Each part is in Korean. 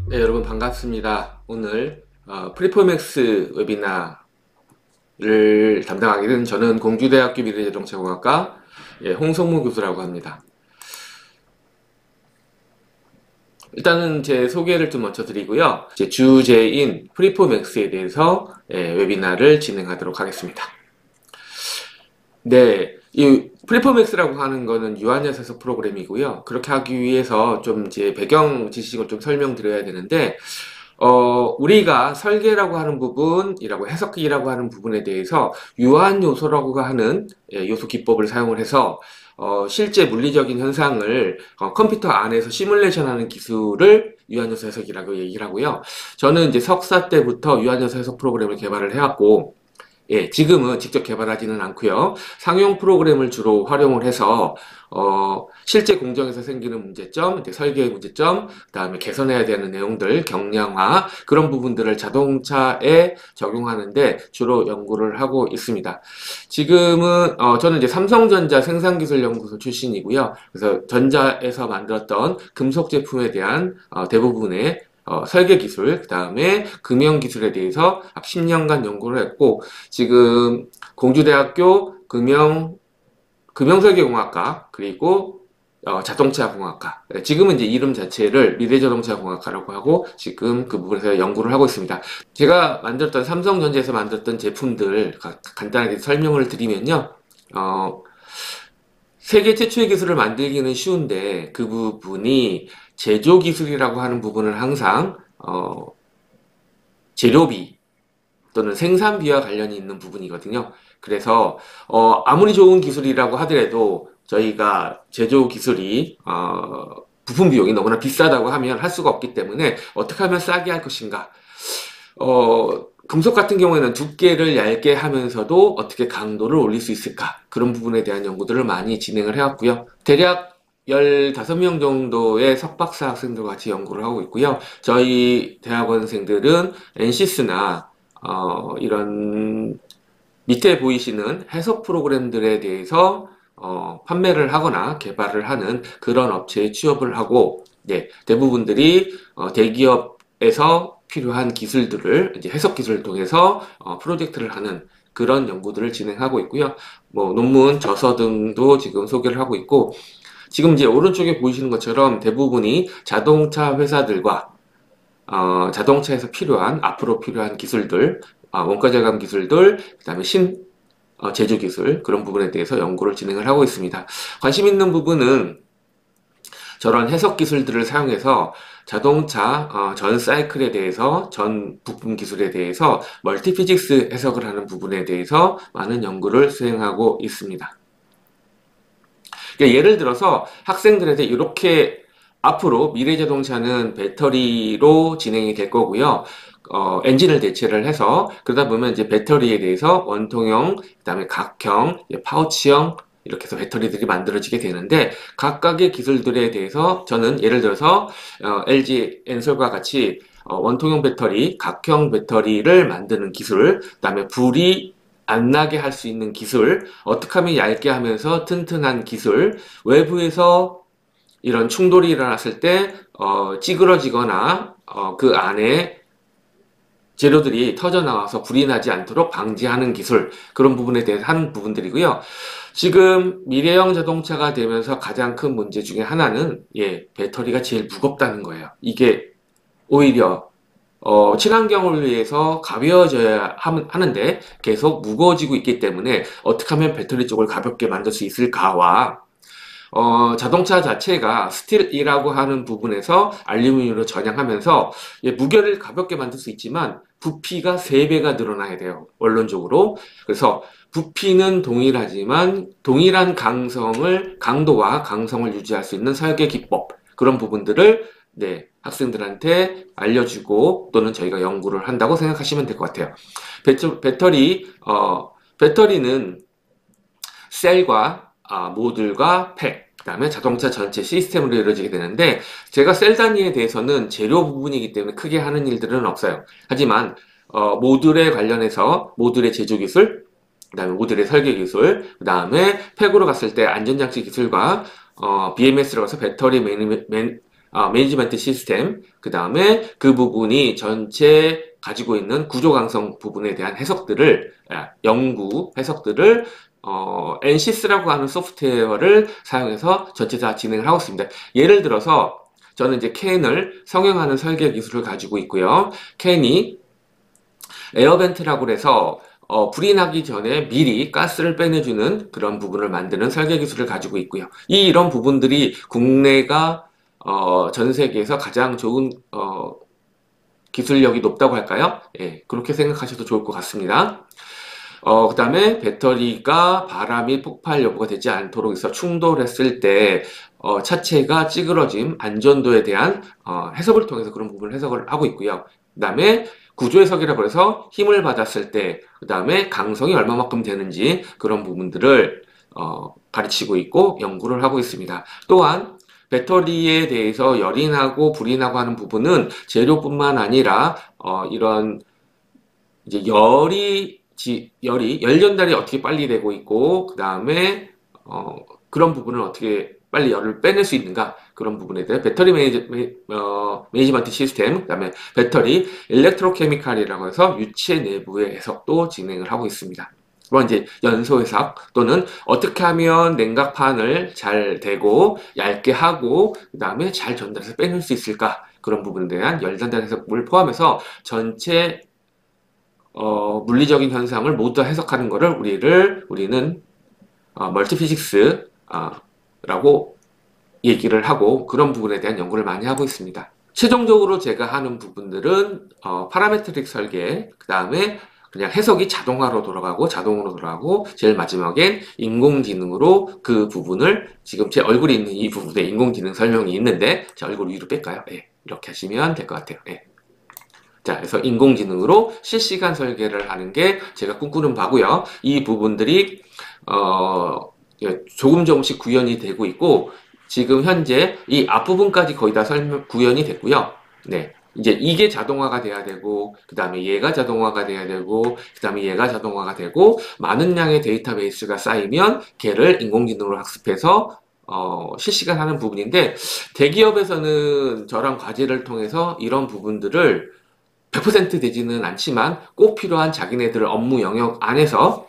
네, 여러분 반갑습니다. 오늘 프리포맥스 웨비나를 담당하게 된 저는 공주대학교 미래자동차공학과 홍성무 교수라고 합니다. 일단은 제 소개를 좀 먼저 드리고요. 제 주제인 프리포맥스에 대해서 웨비나를 진행하도록 하겠습니다. 네, 이 프리포맥스라고 하는 거는 유한녀세서 프로그램이고요. 그렇게 하기 위해서 좀 이제 배경 지식을 좀 설명드려야 되는데, 우리가 설계라고 하는 부분이라고 해석이라고 하는 부분에 대해서 유한 요소라고 하는 요소 기법을 사용을 해서 실제 물리적인 현상을 컴퓨터 안에서 시뮬레이션하는 기술을 유한요소 해석이라고 얘기를 하고요. 저는 이제 석사 때부터 유한요소 해석 프로그램을 개발을 해왔고, 지금은 직접 개발하지는 않고요. 상용 프로그램을 주로 활용을 해서 실제 공정에서 생기는 문제점, 이제 설계의 문제점, 그다음에 개선해야 되는 내용들, 경량화 그런 부분들을 자동차에 적용하는데 주로 연구를 하고 있습니다. 지금은 저는 이제 삼성전자 생산기술연구소 출신이고요. 그래서 전자에서 만들었던 금속 제품에 대한 대부분의 설계 기술, 그 다음에 금형 기술에 대해서 약 10년간 연구를 했고, 지금 공주대학교 금형설계공학과, 그리고 자동차공학과. 지금은 이제 이름 자체를 미래자동차공학과라고 하고, 지금 그 부분에서 연구를 하고 있습니다. 제가 만들었던 삼성전자에서 만들었던 제품들 간단하게 설명을 드리면요. 어, 세계 최초의 기술을 만들기는 쉬운데 그 부분이 제조 기술이라고 하는 부분은 항상 재료비 또는 생산비와 관련이 있는 부분이거든요. 그래서 아무리 좋은 기술이라고 하더라도 저희가 제조 기술이 부품 비용이 너무나 비싸다고 하면 할 수가 없기 때문에 어떻게 하면 싸게 할 것인가. 금속 같은 경우에는 두께를 얇게 하면서도 어떻게 강도를 올릴 수 있을까? 그런 부분에 대한 연구들을 많이 진행을 해왔고요. 대략 15명 정도의 석박사 학생들과 같이 연구를 하고 있고요. 저희 대학원생들은 NCS나 이런 밑에 보이시는 해석 프로그램들에 대해서 판매를 하거나 개발을 하는 그런 업체에 취업을 하고, 대부분들이 대기업에서 필요한 기술들을 이제 해석 기술을 통해서 프로젝트를 하는 그런 연구들을 진행하고 있고요. 뭐 논문, 저서 등도 지금 소개를 하고 있고, 지금 이제 오른쪽에 보이시는 것처럼 대부분이 자동차 회사들과 자동차에서 필요한 앞으로 필요한 기술들, 원가 절감 기술들, 그다음에 제조 기술 그런 부분에 대해서 연구를 진행을 하고 있습니다. 관심 있는 부분은 저런 해석 기술들을 사용해서 자동차 전 사이클에 대해서 전 부품 기술에 대해서 멀티 피직스 해석을 하는 부분에 대해서 많은 연구를 수행하고 있습니다. 그러니까 예를 들어서 학생들한테 이렇게 앞으로 미래 자동차는 배터리로 진행이 될 거고요. 엔진을 대체를 해서 그러다 보면 이제 배터리에 대해서 원통형, 그다음에 각형, 파우치형 이렇게 해서 배터리들이 만들어지게 되는데 각각의 기술들에 대해서 저는 예를 들어서 LG 엔솔과 같이 원통형 배터리, 각형 배터리를 만드는 기술, 그다음에 불이 안 나게 할 수 있는 기술, 어떻게 하면 얇게 하면서 튼튼한 기술, 외부에서 이런 충돌이 일어났을 때 찌그러지거나 그 안에 재료들이 터져 나와서 불이 나지 않도록 방지하는 기술, 그런 부분에 대해서 하는 부분들이고요. 지금 미래형 자동차가 되면서 가장 큰 문제 중에 하나는 배터리가 제일 무겁다는 거예요. 이게 오히려 친환경을 위해서 가벼워져야 하는데 계속 무거워지고 있기 때문에 어떻게 하면 배터리 쪽을 가볍게 만들 수 있을까와 자동차 자체가 스틸이라고 하는 부분에서 알루미늄으로 전향하면서 무게를 가볍게 만들 수 있지만 부피가 3배가 늘어나야 돼요. 원론적으로. 그래서 부피는 동일하지만 동일한 강도와 강성을 유지할 수 있는 설계 기법, 그런 부분들을 학생들한테 알려주고 또는 저희가 연구를 한다고 생각하시면 될 것 같아요. 배터리는 셀과 모듈과 팩, 그다음에 자동차 전체 시스템으로 이루어지게 되는데 제가 셀 단위에 대해서는 재료 부분이기 때문에 크게 하는 일들은 없어요. 하지만 모듈에 관련해서 모듈의 제조 기술, 그다음에 모듈의 설계 기술, 그다음에 팩으로 갔을 때 안전장치 기술과 BMS로 가서 배터리 매니지먼트 시스템, 그 다음에 그 부분이 전체 가지고 있는 구조 강성 부분에 대한 해석들을, 연구 해석들을 NCS라고 하는 소프트웨어를 사용해서 전체 다 진행을 하고 있습니다. 예를 들어서 저는 이제 캔을 성형하는 설계 기술을 가지고 있고요. 캔이 에어벤트라고 해서 불이 나기 전에 미리 가스를 빼내주는 그런 부분을 만드는 설계 기술을 가지고 있고요. 이런 부분들이 국내가 전 세계에서 가장 좋은 기술력이 높다고 할까요? 예, 그렇게 생각하셔도 좋을 것 같습니다. 그 다음에 배터리가 바람이 폭발 여부가 되지 않도록 해서 충돌했을 때 차체가 찌그러짐, 안전도에 대한 해석을 통해서 그런 부분을 해석을 하고 있고요. 그 다음에 구조 해석이라고 해서 힘을 받았을 때, 그 다음에 강성이 얼마만큼 되는지 그런 부분들을 가르치고 있고 연구를 하고 있습니다. 또한 배터리에 대해서 열이 나고 불이 나고 하는 부분은 재료뿐만 아니라 이런 이제 열 전달이 어떻게 빨리 되고 있고, 그 다음에, 그런 부분을 어떻게 빨리 열을 빼낼 수 있는가, 그런 부분에 대해 배터리 매니지먼트 시스템, 그 다음에 배터리 일렉트로케미칼이라고 해서 유체 내부의 해석도 진행을 하고 있습니다. 그건 이제 연소 해석 또는 어떻게 하면 냉각판을 잘 대고 얇게 하고 그 다음에 잘 전달해서 빼낼 수 있을까, 그런 부분에 대한 열 전달 해석을 포함해서 전체 물리적인 현상을 모두 해석하는 거를 우리는 멀티피직스 라고 얘기를 하고 그런 부분에 대한 연구를 많이 하고 있습니다. 최종적으로 제가 하는 부분들은 파라메트릭 설계, 그 다음에 그냥 해석이 자동으로 돌아가고 제일 마지막엔 인공지능으로 그 부분을, 지금 제 얼굴이 있는 이 부분에 인공지능 설명이 있는데 제 얼굴 위로 뺄까요? 예, 이렇게 하시면 될 것 같아요. 예. 자, 그래서 인공지능으로 실시간 설계를 하는 게 제가 꿈꾸는 바고요. 이 부분들이 조금씩 구현이 되고 있고, 지금 현재 이 앞부분까지 거의 다 구현이 됐고요. 네. 이제 이게 자동화가 돼야 되고, 그 다음에 얘가 자동화가 돼야 되고, 그 다음에 얘가 자동화가 되고, 많은 양의 데이터베이스가 쌓이면 걔를 인공지능으로 학습해서 실시간 하는 부분인데, 대기업에서는 저랑 과제를 통해서 이런 부분들을 100% 되지는 않지만 꼭 필요한 자기네들 업무 영역 안에서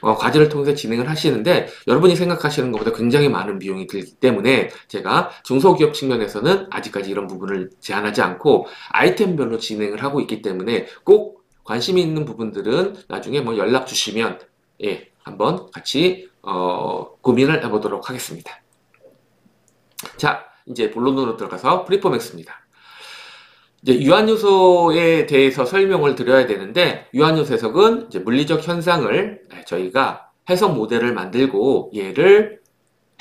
과제를 통해서 진행을 하시는데, 여러분이 생각하시는 것보다 굉장히 많은 비용이 들기 때문에 제가 중소기업 측면에서는 아직까지 이런 부분을 제한하지 않고 아이템별로 진행을 하고 있기 때문에 꼭 관심이 있는 부분들은 나중에 뭐 연락 주시면 한번 같이 고민을 해보도록 하겠습니다. 자, 이제 본론으로 들어가서 프리포맥스입니다. 이제 유한요소에 대해서 설명을 드려야 되는데, 유한요소 해석은 이제 물리적 현상을 저희가 해석 모델을 만들고 얘를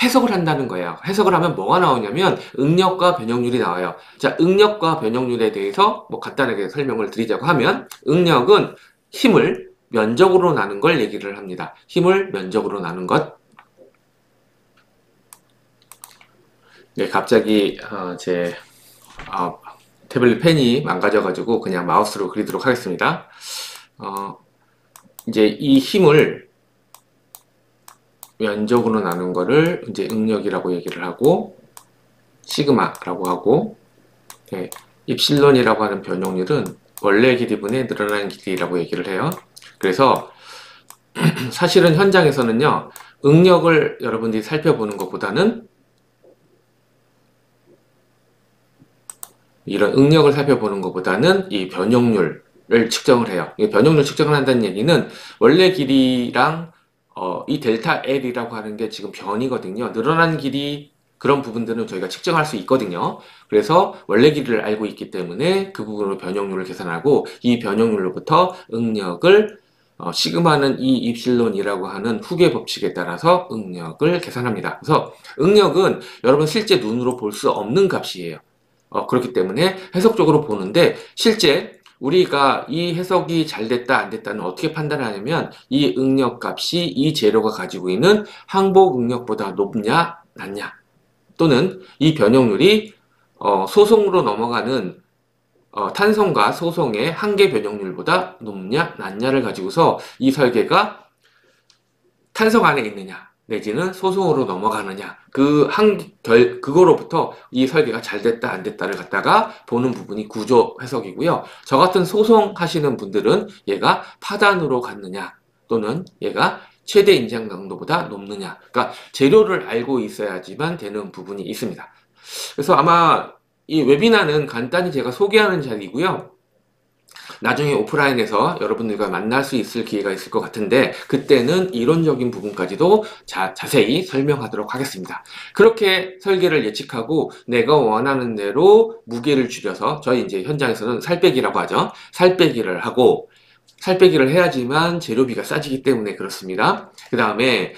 해석을 한다는 거예요. 해석을 하면 뭐가 나오냐면 응력과 변형률이 나와요. 자, 응력과 변형률에 대해서 뭐 간단하게 설명을 드리자고 하면, 응력은 힘을 면적으로 나눈 걸 얘기를 합니다. 힘을 면적으로 나눈 것. 네, 갑자기 제 태블릿 펜이 망가져가지고 그냥 마우스로 그리도록 하겠습니다. 이제 이 힘을 면적으로 나눈 거를 이제 응력이라고 얘기를 하고, 시그마라고 하고, 입실론이라고 하는 변형률은 원래 길이분의 늘어나는 길이라고 얘기를 해요. 그래서 사실은 현장에서는요, 응력을 여러분들이 살펴보는 것보다는 이런 응력을 살펴보는 것보다는 이 변형률을 측정을 해요. 이 변형률 측정을 한다는 얘기는 원래 길이랑 이 델타 L이라고 하는 게 지금 변이거든요. 늘어난 길이, 그런 부분들은 저희가 측정할 수 있거든요. 그래서 원래 길이를 알고 있기 때문에 그 부분으로 변형률을 계산하고, 이 변형률로부터 응력을 시그마는 이 입실론이라고 하는 후계 법칙에 따라서 응력을 계산합니다. 그래서 응력은 여러분 실제 눈으로 볼 수 없는 값이에요. 그렇기 때문에 해석적으로 보는데, 실제 우리가 이 해석이 잘 됐다 안 됐다는 어떻게 판단하냐면, 이 응력 값이 이 재료가 가지고 있는 항복 응력보다 높냐 낮냐, 또는 이 변형률이 소송으로 넘어가는 탄성과 소송의 한계 변형률보다 높냐 낮냐를 가지고서 이 설계가 탄성 안에 있느냐 내지는 소송으로 넘어가느냐, 그거로부터 이 설계가 잘 됐다, 안 됐다를 갖다가 보는 부분이 구조 해석이고요. 저 같은 소송 하시는 분들은 얘가 파단으로 갔느냐, 또는 얘가 최대 인장 강도보다 높느냐. 그러니까 재료를 알고 있어야지만 되는 부분이 있습니다. 그래서 아마 이 웨비나는 간단히 제가 소개하는 자리고요. 나중에 오프라인에서 여러분들과 만날 수 있을 기회가 있을 것 같은데 그때는 이론적인 부분까지도 자세히 설명하도록 하겠습니다. 그렇게 설계를 예측하고 내가 원하는 대로 무게를 줄여서 저희 이제 현장에서는 살 빼기라고 하죠. 살 빼기를 하고 살 빼기를 해야지만 재료비가 싸지기 때문에 그렇습니다. 그 다음에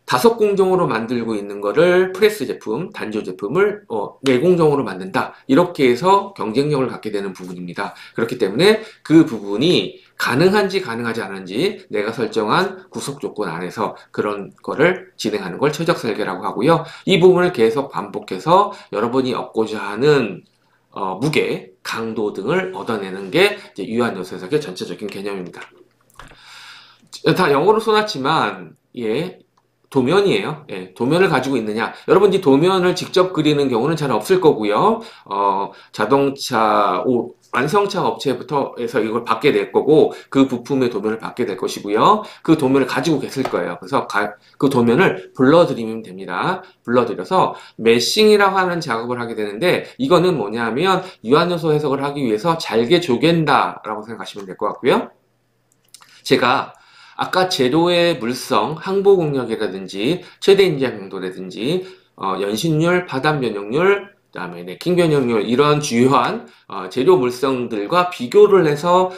5공정으로 만들고 있는 거를 프레스 제품, 단조 제품을 4공정으로 만든다. 이렇게 해서 경쟁력을 갖게 되는 부분입니다. 그렇기 때문에 그 부분이 가능한지 가능하지 않은지 내가 설정한 구속 조건 안에서 그런 거를 진행하는 걸 최적 설계라고 하고요. 이 부분을 계속 반복해서 여러분이 얻고자 하는 무게, 강도 등을 얻어내는 게 이제 유한요소 해석의 전체적인 개념입니다. 다 영어로 써놨지만 도면이에요. 예, 도면을 가지고 있느냐. 여러분들이 도면을 직접 그리는 경우는 잘 없을 거고요. 자동차, 완성차 업체부터 해서 이걸 받게 될 거고, 그 부품의 도면을 받게 될 것이고요. 그 도면을 가지고 계실 거예요. 그래서 그 도면을 불러드리면 됩니다. 불러드려서 메싱이라고 하는 작업을 하게 되는데, 이거는 뭐냐면, 유한요소 해석을 하기 위해서 잘게 조갠다라고 생각하시면 될 것 같고요. 제가 아까 재료의 물성, 항보 공력이라든지 최대 인장 강도라든지 연신율, 파단 변형률, 그다음에 네킹 변형률 이런 주요한 재료 물성들과 비교를 해서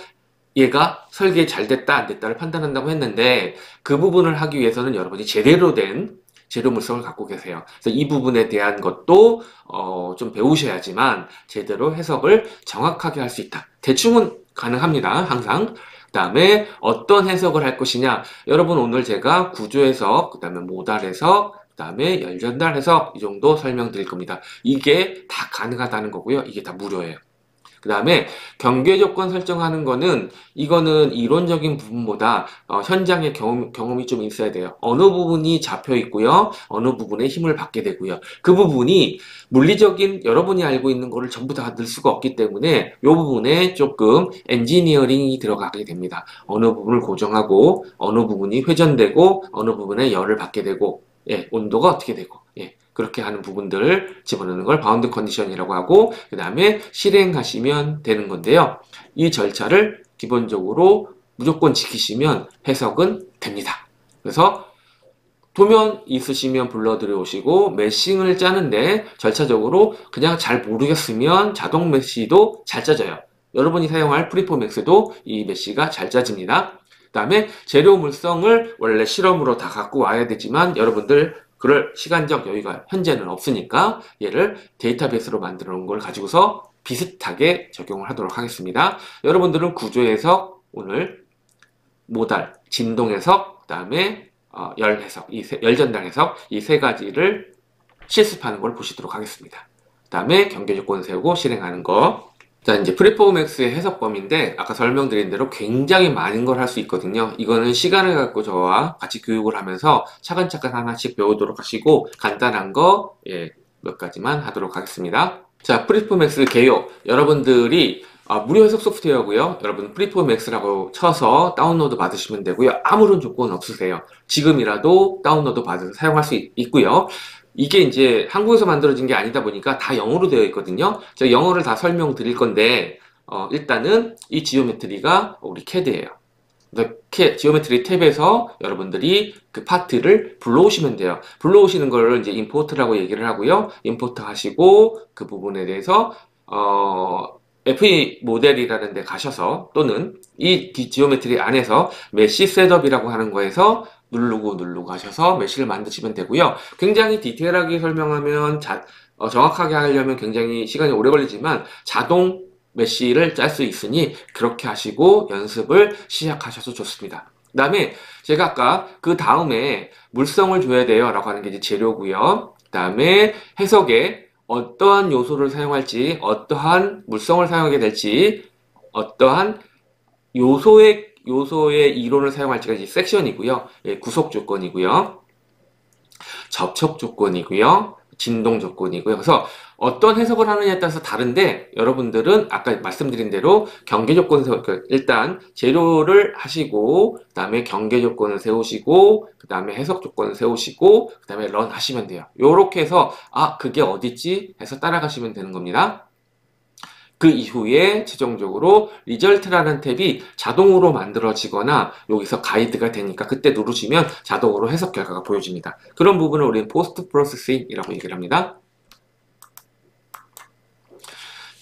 얘가 설계 잘 됐다 안 됐다를 판단한다고 했는데 그 부분을 하기 위해서는 여러분이 제대로 된 재료 물성을 갖고 계세요. 그래서 이 부분에 대한 것도 좀 배우셔야지만 제대로 해석을 정확하게 할 수 있다. 대충은 가능합니다. 항상. 그 다음에 어떤 해석을 할 것이냐. 여러분 오늘 제가 구조 해석, 그 다음에 모달 해석, 그 다음에 열전달 해석 이 정도 설명드릴 겁니다. 이게 다 가능하다는 거고요. 이게 다 무료예요. 그 다음에 경계 조건 설정하는 거는 이거는 이론적인 부분보다 현장의 경험이 좀 있어야 돼요. 어느 부분이 잡혀 있고요. 어느 부분에 힘을 받게 되고요. 그 부분이 물리적인 여러분이 알고 있는 거를 전부 다 넣을 수가 없기 때문에 이 부분에 조금 엔지니어링이 들어가게 됩니다. 어느 부분을 고정하고 어느 부분이 회전되고 어느 부분에 열을 받게 되고 온도가 어떻게 되고 그렇게 하는 부분들을 집어넣는 걸 바운드 컨디션이라고 하고 그 다음에 실행하시면 되는 건데요. 이 절차를 기본적으로 무조건 지키시면 해석은 됩니다. 그래서 도면 있으시면 불러들여오시고 메싱을 짜는데 절차적으로 그냥 잘 모르겠으면 자동 메시도 잘 짜져요. 여러분이 사용할 프리포맥스도 이 메시가 잘 짜집니다. 그 다음에 재료 물성을 원래 실험으로 다 갖고 와야 되지만 여러분들 그럴 시간적 여유가 현재는 없으니까 얘를 데이터베이스로 만들어 놓은 걸 가지고서 비슷하게 적용을 하도록 하겠습니다. 여러분들은 구조 해석, 오늘 모달, 진동 해석, 그 다음에 열 해석, 열 전달 해석 이 세 가지를 실습하는 걸 보시도록 하겠습니다. 그 다음에 경계 조건 세우고 실행하는 거. 자, 이제 프리포맥스의 해석 범위인데 아까 설명드린 대로 굉장히 많은 걸 할 수 있거든요. 이거는 시간을 갖고 저와 같이 교육을 하면서 차근차근 하나씩 배우도록 하시고 간단한 거 몇 가지만 하도록 하겠습니다. 자, 프리포맥스 개요. 여러분들이 무료 해석 소프트웨어고요. 여러분 프리포맥스라고 쳐서 다운로드 받으시면 되고요. 아무런 조건 없으세요. 지금이라도 다운로드 받아서 사용할 수 있고요. 이게 이제 한국에서 만들어진 게 아니다 보니까 다 영어로 되어 있거든요. 제가 영어를 다 설명드릴 건데 일단은 이 지오메트리가 우리 CAD예요. 지오메트리 탭에서 여러분들이 그 파트를 불러오시면 돼요. 불러오시는 거를 이제 임포트라고 얘기를 하고요. 임포트 하시고 그 부분에 대해서 FE 모델이라는 데 가셔서 또는 이 지오메트리 안에서 메시 셋업이라고 하는 거에서 누르고 하셔서 메시를 만드시면 되고요. 굉장히 디테일하게 설명하면 정확하게 하려면 굉장히 시간이 오래 걸리지만 자동 메시를 짤 수 있으니 그렇게 하시고 연습을 시작하셔도 좋습니다. 그 다음에 제가 아까 그 다음에 물성을 줘야 돼요 라고 하는 게 이제 재료고요. 그 다음에 해석에 어떠한 요소를 사용할지, 어떠한 물성을 사용하게 될지, 어떠한 요소의 이론을 사용할지가 이제 섹션이고요. 구속 조건이고요. 접촉 조건이고요. 진동 조건이고요. 그래서 어떤 해석을 하느냐에 따라서 다른데 여러분들은 아까 말씀드린 대로 경계 조건 일단 재료를 하시고 그다음에 경계 조건을 세우시고 그다음에 해석 조건을 세우시고 그다음에 런 하시면 돼요. 요렇게 해서 그게 어딨지 해서 따라가시면 되는 겁니다. 그 이후에 최종적으로 리절트라는 탭이 자동으로 만들어지거나 여기서 가이드가 되니까 그때 누르시면 자동으로 해석 결과가 보여집니다. 그런 부분을 우리는 포스트 프로세싱이라고 얘기를 합니다.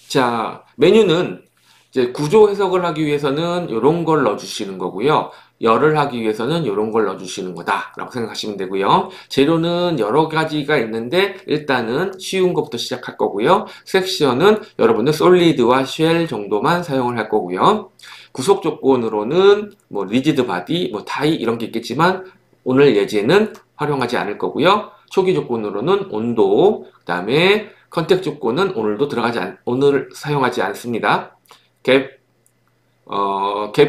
자, 메뉴는 이제 구조 해석을 하기 위해서는 이런 걸 넣어주시는 거고요. 열을 하기 위해서는 이런 걸 넣어주시는 거다라고 생각하시면 되고요. 재료는 여러 가지가 있는데 일단은 쉬운 것부터 시작할 거고요. 섹션은 여러분들 솔리드와 쉘 정도만 사용을 할 거고요. 구속 조건으로는 뭐 리지드 바디, 뭐 타이 이런 게 있겠지만 오늘 예제는 활용하지 않을 거고요. 초기 조건으로는 온도, 그 다음에 컨택 조건은 오늘 사용하지 않습니다. 갭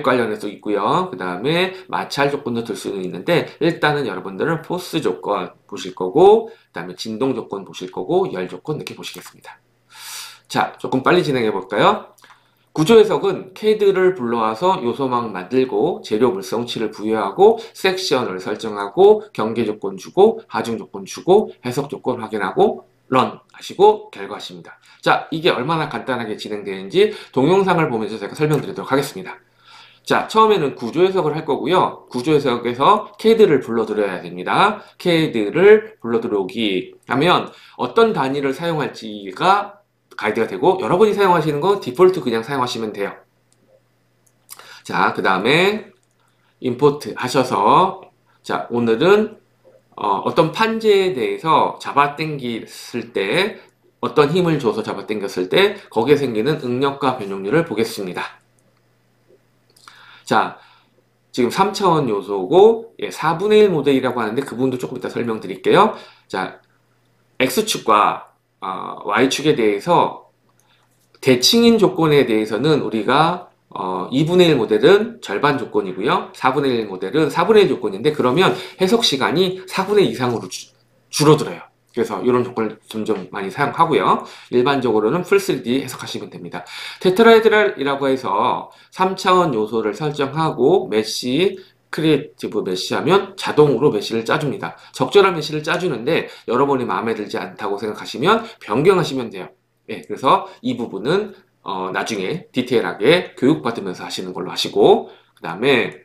관련해서 있고요. 그 다음에 마찰 조건도 들 수는 있는데 일단은 여러분들은 포스 조건 보실 거고 그 다음에 진동 조건 보실 거고 열 조건 이렇게 보시겠습니다. 자, 조금 빨리 진행해 볼까요? 구조 해석은 캐드를 불러와서 요소망 만들고 재료 물성치를 부여하고 섹션을 설정하고 경계 조건 주고 하중 조건 주고 해석 조건 확인하고 런 하시고 결과하십니다. 자, 이게 얼마나 간단하게 진행되는지 동영상을 보면서 제가 설명드리도록 하겠습니다. 자, 처음에는 구조 해석을 할 거고요. 구조 해석에서 캐드를 불러들여야 됩니다. 캐드를 불러들여오기 하면 어떤 단위를 사용할지가 가이드가 되고 여러분이 사용하시는 건 디폴트 그냥 사용하시면 돼요. 자, 그 다음에 임포트 하셔서 자, 오늘은 어떤 판재에 대해서 잡아당겼을 때 어떤 힘을 줘서 잡아당겼을 때 거기에 생기는 응력과 변용률을 보겠습니다. 자, 지금 3차원 요소고 4분의 1 모델이라고 하는데 그 부분도 조금 이따 설명드릴게요. 자, X축과 Y축에 대해서 대칭인 조건에 대해서는 우리가 2분의 1 모델은 절반 조건이고요. 4분의 1 모델은 4분의 1 조건인데 그러면 해석 시간이 4분의 2 이상으로 줄어들어요. 그래서 이런 조건을 점점 많이 사용하고요. 일반적으로는 풀 3D 해석하시면 됩니다. 테트라헤드랄이라고 해서 3차원 요소를 설정하고 메쉬, 크리에이티브 메쉬 하면 자동으로 메쉬를 짜줍니다. 적절한 메쉬를 짜주는데 여러분이 마음에 들지 않다고 생각하시면 변경하시면 돼요. 네, 그래서 이 부분은 나중에 디테일하게 교육받으면서 하시는 걸로 하시고 그 다음에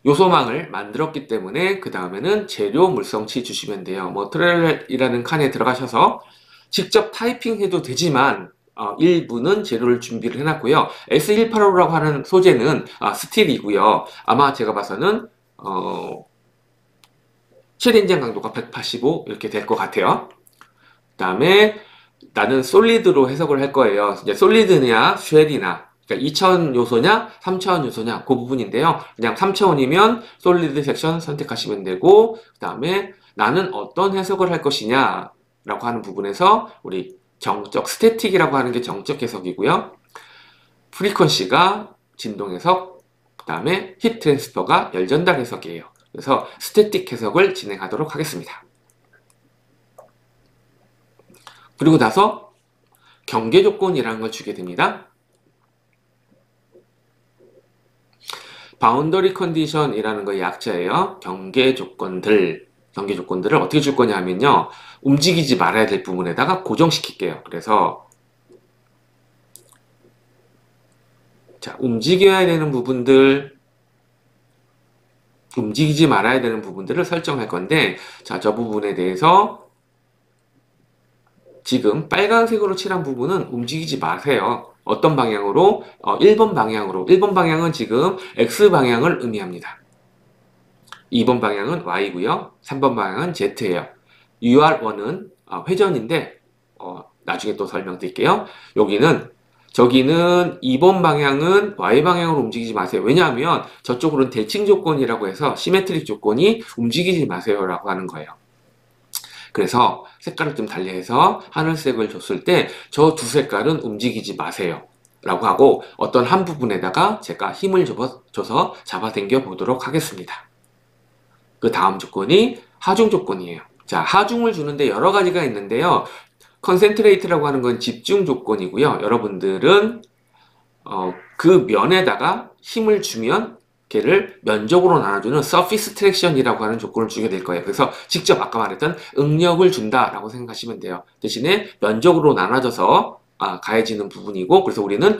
요소망을 만들었기 때문에 그 다음에는 재료 물성치 주시면 돼요. 뭐 트레일이라는 칸에 들어가셔서 직접 타이핑해도 되지만 일부는 재료를 준비를 해놨고요. S185라고 하는 소재는 스틸이고요. 아마 제가 봐서는 최대인장 강도가 185 이렇게 될 것 같아요. 그 다음에 나는 솔리드로 해석을 할 거예요. 이제 솔리드냐 쉘이나 그러니까 2차원 요소냐 3차원 요소냐 그 부분인데요. 그냥 3차원이면 솔리드 섹션 선택하시면 되고 그 다음에 나는 어떤 해석을 할 것이냐 라고 하는 부분에서 우리 정적 스태틱이라고 하는 게 정적 해석이고요. 프리퀀시가 진동 해석 그 다음에 힛 트랜스퍼가 열 전달 해석이에요. 그래서 스태틱 해석을 진행하도록 하겠습니다. 그리고 나서 경계 조건이라는 걸 주게 됩니다. 바운더리 컨디션이라는 거의 약자예요. 경계 조건들을 어떻게 줄 거냐 하면요. 움직이지 말아야 될 부분에다가 고정시킬게요. 그래서 자, 움직여야 되는 부분들, 움직이지 말아야 되는 부분들을 설정할 건데 자, 저 부분에 대해서 지금 빨간색으로 칠한 부분은 움직이지 마세요. 어떤 방향으로? 1번 방향으로. 1번 방향은 지금 X방향을 의미합니다. 2번 방향은 Y고요. 3번 방향은 Z예요. UR1은 회전인데 나중에 또 설명드릴게요. 저기는 2번 방향은 Y방향으로 움직이지 마세요. 왜냐하면 저쪽으로는 대칭 조건이라고 해서 시메트릭 조건이 움직이지 마세요 라고 하는 거예요. 그래서 색깔을 좀 달리해서 하늘색을 줬을 때 저 두 색깔은 움직이지 마세요 라고 하고 어떤 한 부분에다가 제가 힘을 줘서 잡아당겨 보도록 하겠습니다. 그 다음 조건이 하중 조건이에요. 자, 하중을 주는데 여러 가지가 있는데요. 컨센트레이트라고 하는 건 집중 조건이고요. 여러분들은 그 면에다가 힘을 주면 걔를 면적으로 나눠주는 서피스 트랙션이라고 하는 조건을 주게 될 거예요. 그래서 직접 아까 말했던 응력을 준다라고 생각하시면 돼요. 대신에 면적으로 나눠져서 가해지는 부분이고, 그래서 우리는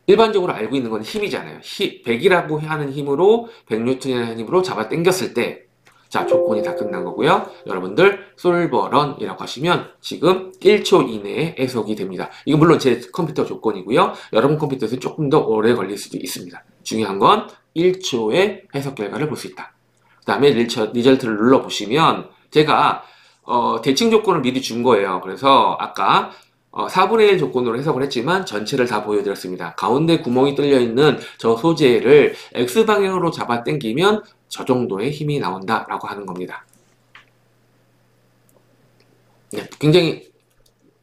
일반적으로 알고 있는 건 힘이잖아요. 100이라고 하는 힘으로 100N이라는 힘으로 잡아 당겼을 때, 자, 조건이 다 끝난 거고요. 여러분들 솔버런이라고 하시면 지금 1초 이내에 해석이 됩니다. 이건 물론 제 컴퓨터 조건이고요. 여러분 컴퓨터에서 조금 더 오래 걸릴 수도 있습니다. 중요한 건 1초의 해석 결과를 볼 수 있다. 그 다음에 리절트를 눌러보시면 제가 대칭 조건을 미리 준 거예요. 그래서 아까 4분의 1 조건으로 해석을 했지만 전체를 다 보여드렸습니다. 가운데 구멍이 뚫려 있는 저 소재를 X방향으로 잡아 당기면 저 정도의 힘이 나온다라고 하는 겁니다. 네, 굉장히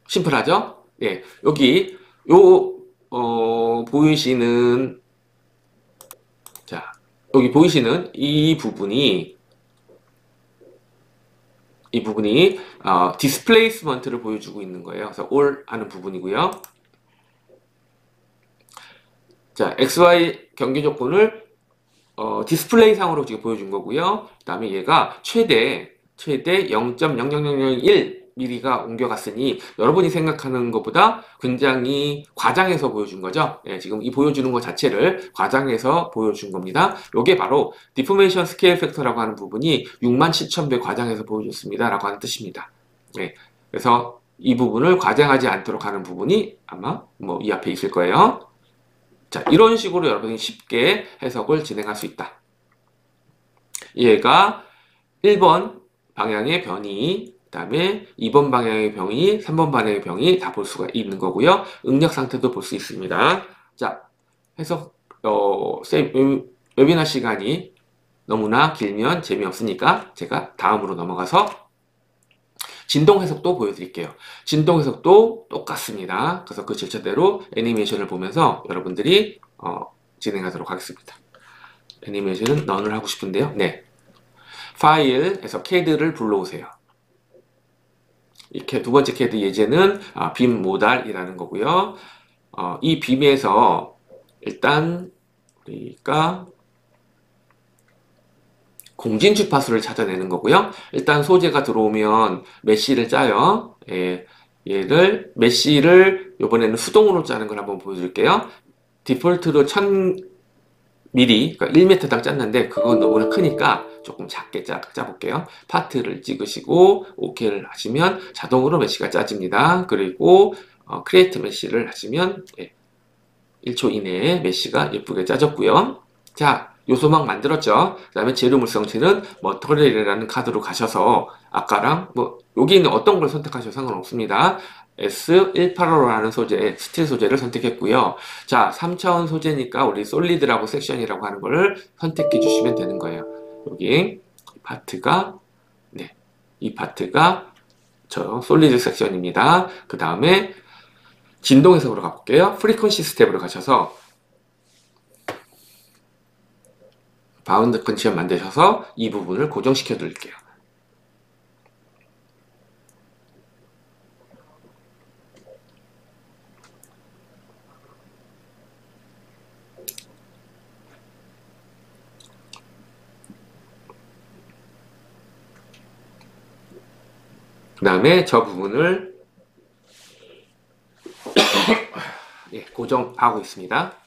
심플하죠? 네, 여기 보이시는 자, 여기 보이시는 이 부분이 디스플레이스먼트를 보여주고 있는 거예요. 그래서 all 하는 부분이고요. 자, XY 경계 조건을 디스플레이 상으로 지금 보여준 거고요. 그 다음에 얘가 최대 0.00001mm가 옮겨갔으니 여러분이 생각하는 것보다 굉장히 과장해서 보여준 거죠. 네, 지금 이 보여주는 것 자체를 과장해서 보여준 겁니다. 이게 바로 디포메이션 스케일 팩터라고 하는 부분이 67,000배 과장해서 보여줬습니다. 라고 하는 뜻입니다. 네, 그래서 이 부분을 과장하지 않도록 하는 부분이 아마 이 앞에 있을 거예요. 자, 이런 식으로 여러분이 쉽게 해석을 진행할 수 있다. 얘가 1번 방향의 변이, 그 다음에 2번 방향의 변이, 3번 방향의 변이 다 볼 수가 있는 거고요. 응력 상태도 볼 수 있습니다. 자, 해석, 웨비나 시간이 너무나 길면 재미없으니까 제가 다음으로 넘어가서 진동 해석도 보여드릴게요. 진동 해석도 똑같습니다. 그래서 그 절차대로 애니메이션을 보면서 여러분들이 진행하도록 하겠습니다. 애니메이션은 런을 하고 싶은데요. 네, 파일에서 CAD를 불러오세요. 이렇게 두 번째 CAD 예제는 빔 모달이라는 거고요. 이 빔에서 일단 우리가 공진 주파수를 찾아내는 거고요. 일단 소재가 들어오면 메쉬를 짜요. 얘를 메쉬를 이번에는 수동으로 짜는 걸 한번 보여드릴게요. 디폴트로 1000mm, 그러니까 1m당 짰는데 그건 너무나 크니까 조금 작게 짜볼게요. 파트를 찍으시고 OK를 하시면 자동으로 메쉬가 짜집니다. 그리고 크리에이트 메쉬를 하시면 1초 이내에 메쉬가 예쁘게 짜졌고요. 자, 요소막 만들었죠. 그 다음에 재료 물성치는 머터리얼이라는 카드로 가셔서 아까랑 여기 있는 어떤 걸 선택하셔도 상관없습니다. S185라는 소재, 스틸 소재를 선택했고요. 자, 3차원 소재니까 우리 솔리드라고 섹션이라고 하는 거를 선택해 주시면 되는 거예요. 여기 파트가 이 파트가 저 솔리드 섹션입니다. 그 다음에 진동 해석으로 가볼게요. 프리퀀시 스텝으로 가셔서 바운드 컨디션 만드셔서 이 부분을 고정시켜 드릴게요. 그 다음에 저 부분을 고정하고 있습니다.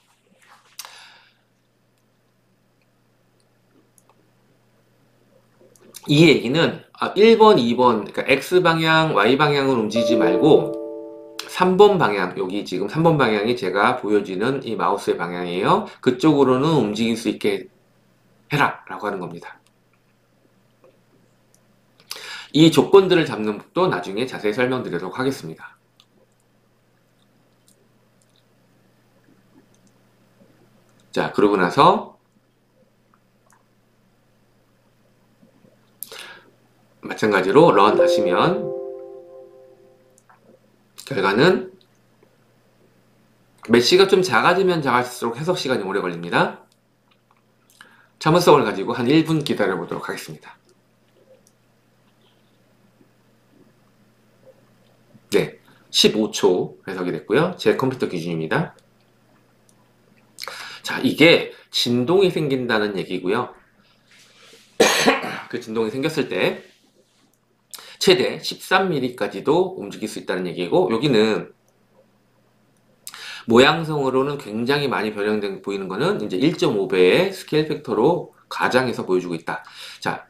이 얘기는 1번, 2번, 그러니까 X방향, Y방향을 움직이지 말고 3번 방향, 여기 지금 3번 방향이 제가 보여지는 이 마우스의 방향이에요. 그쪽으로는 움직일 수 있게 해라 라고 하는 겁니다. 이 조건들을 잡는 법도 나중에 자세히 설명드리도록 하겠습니다. 자, 그러고 나서 마찬가지로 런 하시면 결과는 메쉬가 좀 작아지면 작아질수록 해석 시간이 오래 걸립니다. 참을성을 가지고 한 1분 기다려 보도록 하겠습니다. 15초 해석이 됐고요. 제 컴퓨터 기준입니다. 자, 이게 진동이 생긴다는 얘기고요. 그 진동이 생겼을 때 최대 13mm까지도 움직일 수 있다는 얘기고, 여기는 모양성으로는 굉장히 많이 변형된 보이는 거는 이제 1.5배의 스케일 팩터로 가장해서 보여주고 있다. 자,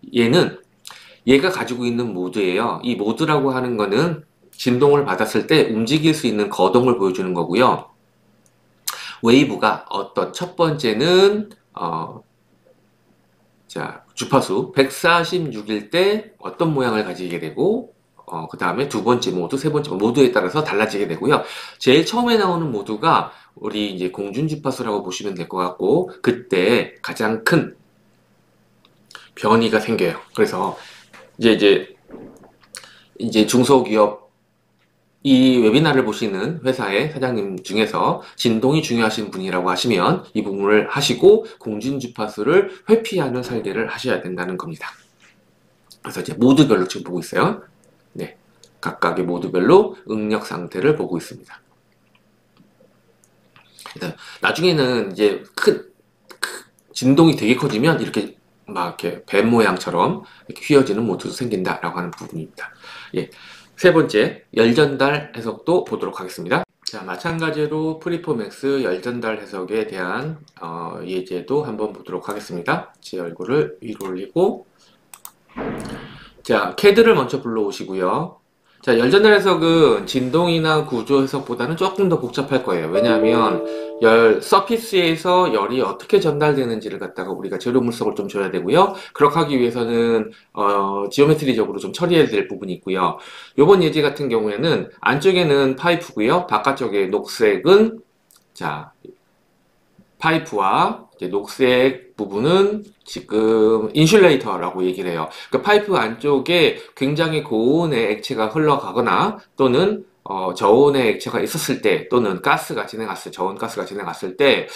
얘가 가지고 있는 모드예요. 이 모드라고 하는 거는 진동을 받았을 때 움직일 수 있는 거동을 보여주는 거고요. 웨이브가 어떤 첫 번째는 자, 주파수 146일 때 어떤 모양을 가지게 되고, 그 다음에 두 번째 모드, 세 번째 모드에 따라서 달라지게 되고요. 제일 처음에 나오는 모드가 우리 이제 공준 주파수라고 보시면 될 것 같고, 그때 가장 큰 변이가 생겨요. 그래서 이제 중소기업 이 웨비나를 보시는 회사의 사장님 중에서 진동이 중요하신 분이라고 하시면 이 부분을 하시고 공진 주파수를 회피하는 설계를 하셔야 된다는 겁니다. 그래서 이제 모드별로 지금 보고 있어요. 네, 각각의 모드별로 응력 상태를 보고 있습니다. 나중에는 이제 진동이 되게 커지면 이렇게 막 이렇게 뱀 모양처럼 이렇게 휘어지는 모드도 생긴다라고 하는 부분입니다. 예. 세 번째, 열전달 해석도 보도록 하겠습니다. 자, 마찬가지로 프리포맥스 열전달 해석에 대한 예제도 한번 보도록 하겠습니다. 제 얼굴을 위로 올리고, 자, CAD를 먼저 불러오시고요. 자, 열전달 해석은 진동이나 구조 해석보다는 조금 더 복잡할 거예요. 왜냐하면 서피스에서 열이 어떻게 전달되는지를 갖다가 우리가 재료 물석을 좀 줘야 되고요. 그렇게 하기 위해서는 지오메트리적으로 좀 처리해야 될 부분이 있고요. 이번 예제 같은 경우에는 안쪽에는 파이프고요. 바깥쪽에 녹색은 자, 파이프와 이제 녹색 부분은 지금 인슐레이터라고 얘기를 해요. 그 파이프 안쪽에 굉장히 고온의 액체가 흘러가거나 또는 저온의 액체가 있었을 때 또는 저온 가스가 진행했을 때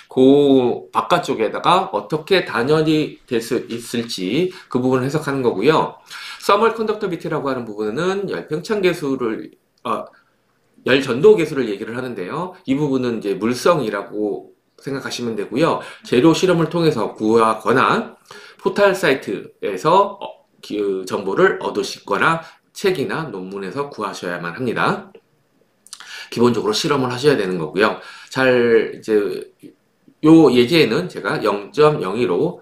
그 바깥쪽에다가 어떻게 단열이 될 수 있을지 그 부분을 해석하는 거고요. 서멀 컨덕터비티라고 하는 부분은 열 전도 계수를 얘기를 하는데요. 이 부분은 이제 물성이라고 생각하시면 되고요. 재료 실험을 통해서 구하거나 포털 사이트에서 그 정보를 얻으시거나 책이나 논문에서 구하셔야만 합니다. 기본적으로 실험을 하셔야 되는 거고요. 이제 요 예제에는 제가 0.02로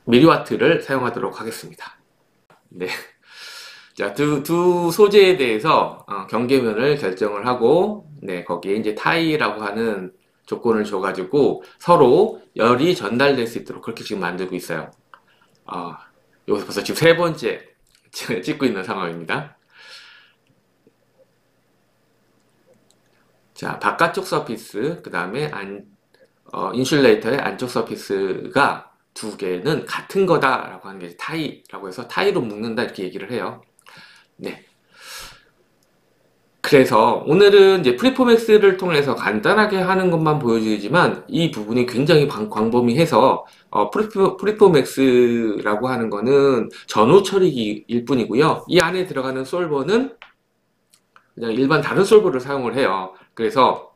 미리와트를 사용하도록 하겠습니다. 네. 자, 두 소재에 대해서 경계면을 결정을 하고, 네, 거기에 이제 타이라고 하는 조건을 줘가지고 서로 열이 전달될 수 있도록 그렇게 지금 만들고 있어요. 여기서 벌써 지금 세 번째 찍고 있는 상황입니다. 자, 바깥쪽 서피스, 그 다음에 인슐레이터의 안쪽 서피스가 두 개는 같은 거다라고 하는 게 타이라고 해서 타이로 묶는다 이렇게 얘기를 해요. 네. 그래서 오늘은 이제 프리포맥스를 통해서 간단하게 하는 것만 보여드리지만 이 부분이 굉장히 광범위해서 프리포맥스라고 하는 거는 전후 처리기일 뿐이고요. 이 안에 들어가는 솔버는 그냥 일반 다른 솔버를 사용을 해요. 그래서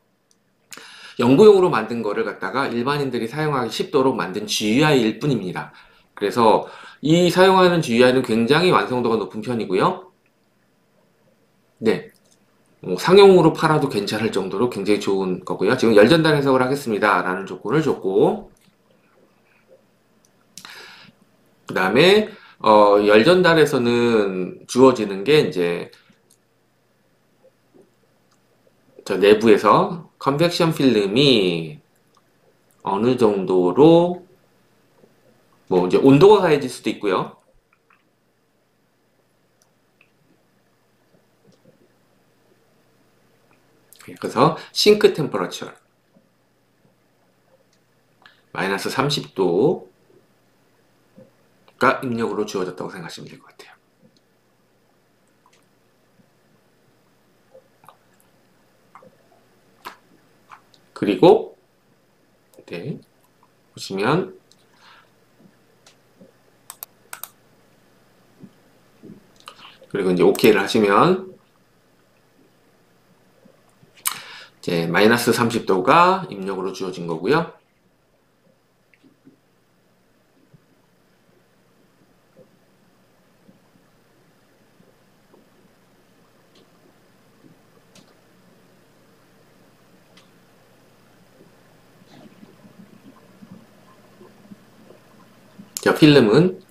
연구용으로 만든 거를 갖다가 일반인들이 사용하기 쉽도록 만든 GUI일 뿐입니다. 그래서 이 사용하는 GUI는 굉장히 완성도가 높은 편이고요. 네. 상용으로 팔아도 괜찮을 정도로 굉장히 좋은 거고요. 지금 열전달 해석을 하겠습니다. 라는 조건을 줬고, 그 다음에, 열전달에서는 주어지는 게 이제, 저 내부에서 컨벡션 필름이 어느 정도로, 뭐 이제 온도가 가해질 수도 있고요. 그래서 싱크 템퍼러처 마이너스 30도가 입력으로 주어졌다고 생각하시면 될 것 같아요. 그리고 네, 보시면 그리고 이제 OK를 하시면 이제 마이너스 30도가 입력으로 주어진 거고요. 자, 필름은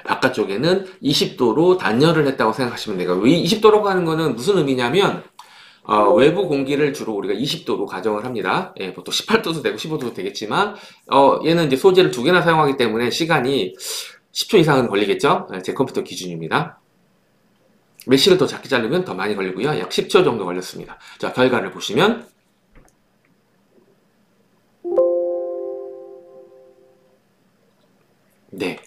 바깥쪽에는 20도로 단열을 했다고 생각하시면 돼요. 왜 20도라고 하는 거는 무슨 의미냐면 외부 공기를 주로 우리가 20도로 가정을 합니다. 예, 보통 18도도 되고 15도도 되겠지만 얘는 이제 소재를 두 개나 사용하기 때문에 시간이 10초 이상은 걸리겠죠? 제 컴퓨터 기준입니다. 메쉬를 더 작게 자르면 더 많이 걸리고요. 약 10초 정도 걸렸습니다. 자, 결과를 보시면 네.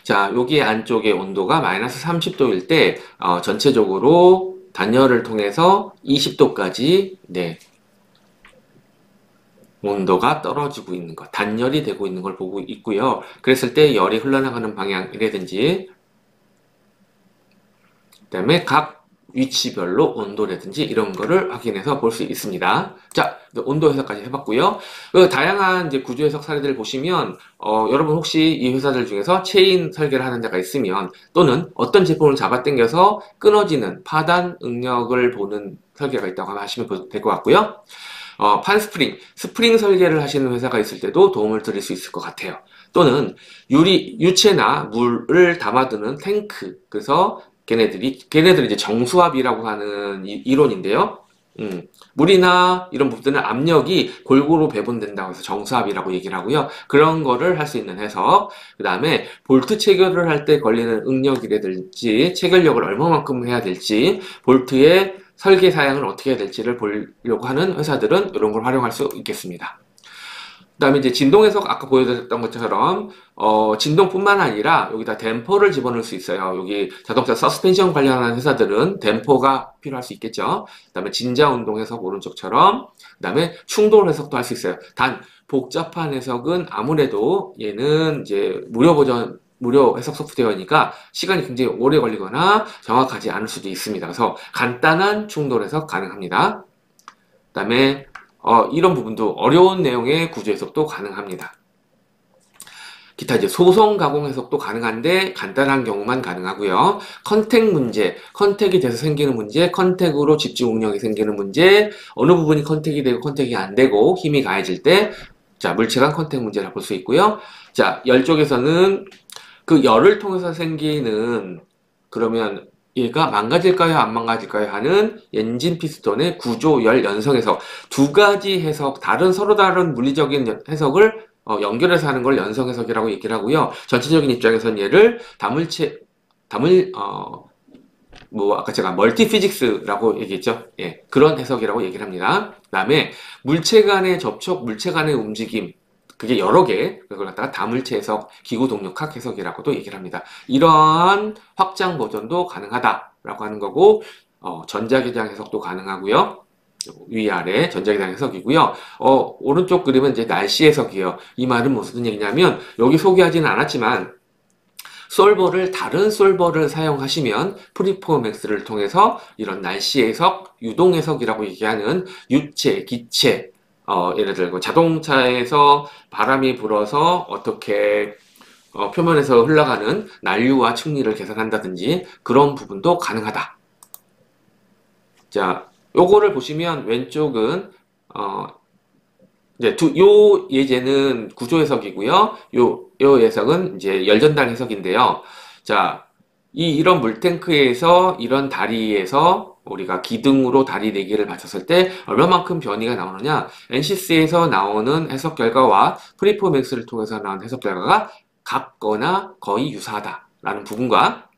자, 여기 안쪽의 온도가 마이너스 30도일 때 전체적으로 단열을 통해서 20도까지 네, 온도가 떨어지고 있는 것, 단열이 되고 있는 걸 보고 있고요. 그랬을 때 열이 흘러나가는 방향이라든지 그다음에 각 위치별로 온도라든지 이런 거를 확인해서 볼 수 있습니다. 자, 온도 해석까지 해봤고요. 그 다양한 이제 구조 해석 사례들을 보시면 여러분 혹시 이 회사들 중에서 체인 설계를 하는 데가 있으면 또는 어떤 제품을 잡아당겨서 끊어지는 파단 응력을 보는 설계가 있다고 하시면 될 것 같고요. 스프링 설계를 하시는 회사가 있을 때도 도움을 드릴 수 있을 것 같아요. 또는 유체나 물을 담아두는 탱크, 그래서 걔네들이 이제 정수압이라고 하는 이론인데요. 물이나 이런 부분들은 압력이 골고루 배분된다고 해서 정수압이라고 얘기를 하고요. 그런 거를 할 수 있는 해석. 그 다음에 볼트 체결을 할 때 걸리는 응력이라든지 체결력을 얼마만큼 해야 될지, 볼트의 설계 사양을 어떻게 해야 될지를 보려고 하는 회사들은 이런 걸 활용할 수 있겠습니다. 그 다음에 이제 진동 해석 아까 보여드렸던 것처럼 진동뿐만 아니라 여기다 댐퍼를 집어넣을 수 있어요. 여기 자동차 서스펜션 관련한 회사들은 댐퍼가 필요할 수 있겠죠. 그 다음에 진자 운동 해석 오른쪽처럼, 그 다음에 충돌 해석도 할 수 있어요. 단 복잡한 해석은 아무래도 얘는 이제 무료 해석 소프트웨어니까 시간이 굉장히 오래 걸리거나 정확하지 않을 수도 있습니다. 그래서 간단한 충돌 해석 가능합니다. 그 다음에 이런 부분도 어려운 내용의 구조 해석도 가능합니다. 기타 이제 소송 가공 해석도 가능한데 간단한 경우만 가능하고요. 컨택이 돼서 생기는 문제, 컨택으로 집중 응력이 생기는 문제, 어느 부분이 컨택이 되고 컨택이 안 되고 힘이 가해질 때, 자, 물체간 컨택 문제를 볼 수 있고요. 자, 열 쪽에서는 그 열을 통해서 생기는, 그러면 얘가 망가질까요, 안 망가질까요 하는 엔진 피스톤의 구조, 열, 연성 해석, 두 가지 해석, 서로 다른 물리적인 해석을 연결해서 하는 걸 연성 해석이라고 얘기를 하고요. 전체적인 입장에서는 얘를 아까 제가 멀티 피직스라고 얘기했죠. 예, 그런 해석이라고 얘기를 합니다. 그 다음에 물체 간의 접촉, 물체 간의 움직임, 그게 여러 개, 그걸 갖다가 다물체 해석, 기구 동력학 해석이라고도 얘기를 합니다. 이러한 확장 버전도 가능하다라고 하는 거고, 전자기장 해석도 가능하고요. 위아래 전자기장 해석이고요. 오른쪽 그림은 이제 날씨 해석이에요. 이 말은 무슨 얘기냐면, 여기 소개하지는 않았지만, 다른 솔버를 사용하시면 프리포맥스를 통해서 이런 날씨 해석, 유동 해석이라고 얘기하는 유체, 기체, 예를 들고 자동차에서 바람이 불어서 어떻게 표면에서 흘러가는 난류와 충리를 계산한다든지 그런 부분도 가능하다. 자, 요거를 보시면 왼쪽은 이제 요 예제는 구조 해석이고요. 요 해석은 이제 열전달 해석인데요. 자, 이런 물탱크에서 이런 다리에서 우리가 기둥으로 다리 4개를 받쳤을 때 얼마만큼 변이가 나오느냐, NCC에서 나오는 해석 결과와 프리포맥스를 통해서 나온 해석 결과가 같거나 거의 유사하다라는 부분과,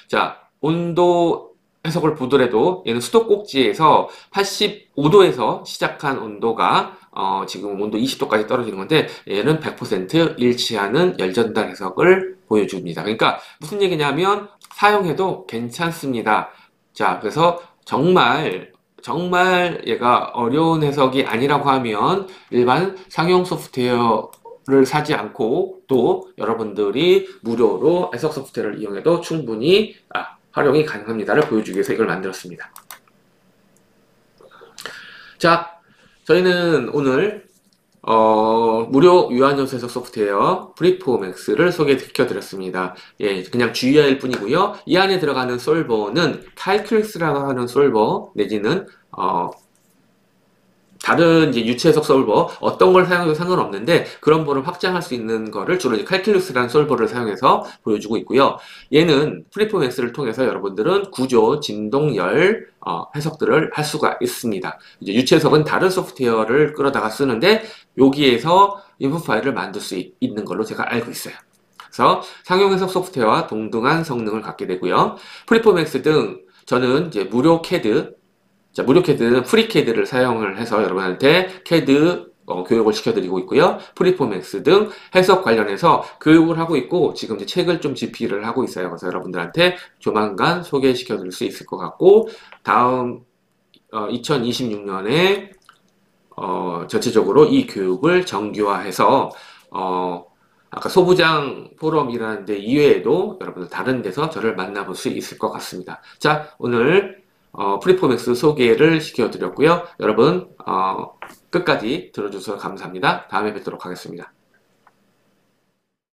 자, 온도 해석을 보더라도 얘는 수도꼭지에서 85도에서 시작한 온도가 지금 온도 20도까지 떨어지는 건데, 얘는 100% 일치하는 열전달 해석을 보여줍니다. 그러니까 무슨 얘기냐면 사용해도 괜찮습니다. 자, 그래서 정말 얘가 어려운 해석이 아니라고 하면 일반 상용 소프트웨어 를 사지 않고 또 여러분들이 무료로 해석 소프트웨어를 이용해도 충분히 활용이 가능합니다를 보여주기 위해서 이걸 만들었습니다. 자, 저희는 오늘 무료 유한연수 해석 소프트웨어 프리포맥스를 소개시켜드렸습니다. 예, 그냥 주의할 뿐이고요. 이 안에 들어가는 솔버는 칼큘러스라고 하는 솔버 내지는 다른 이제 유체 해석 솔버 어떤 걸 사용해도 상관없는데 그런 거를 확장할 수 있는 거를 주로 칼큘러스라는 솔버를 사용해서 보여주고 있고요. 얘는 프리포맥스를 통해서 여러분들은 구조, 진동, 열 해석들을 할 수가 있습니다. 이제 유체 해석은 다른 소프트웨어를 끌어다가 쓰는데 여기에서 인풋 파일을 만들 수 있는 걸로 제가 알고 있어요. 그래서 상용 해석 소프트웨어와 동등한 성능을 갖게 되고요. 프리포맥스 등 저는 이제 무료 캐드 자, 무료 캐드는 프리캐드를 사용을 해서 여러분한테 캐드 교육을 시켜드리고 있고요. 프리포맥스 등 해석 관련해서 교육을 하고 있고 지금 이제 책을 좀 집필을 하고 있어요. 그래서 여러분들한테 조만간 소개시켜드릴 수 있을 것 같고 다음 2026년에 전체적으로 이 교육을 정규화해서 아까 소부장 포럼이라는 데 이외에도 여러분들 다른 데서 저를 만나볼 수 있을 것 같습니다. 자, 오늘 프리포맥스 소개를 시켜드렸고요. 여러분 끝까지 들어주셔서 감사합니다. 다음에 뵙도록 하겠습니다.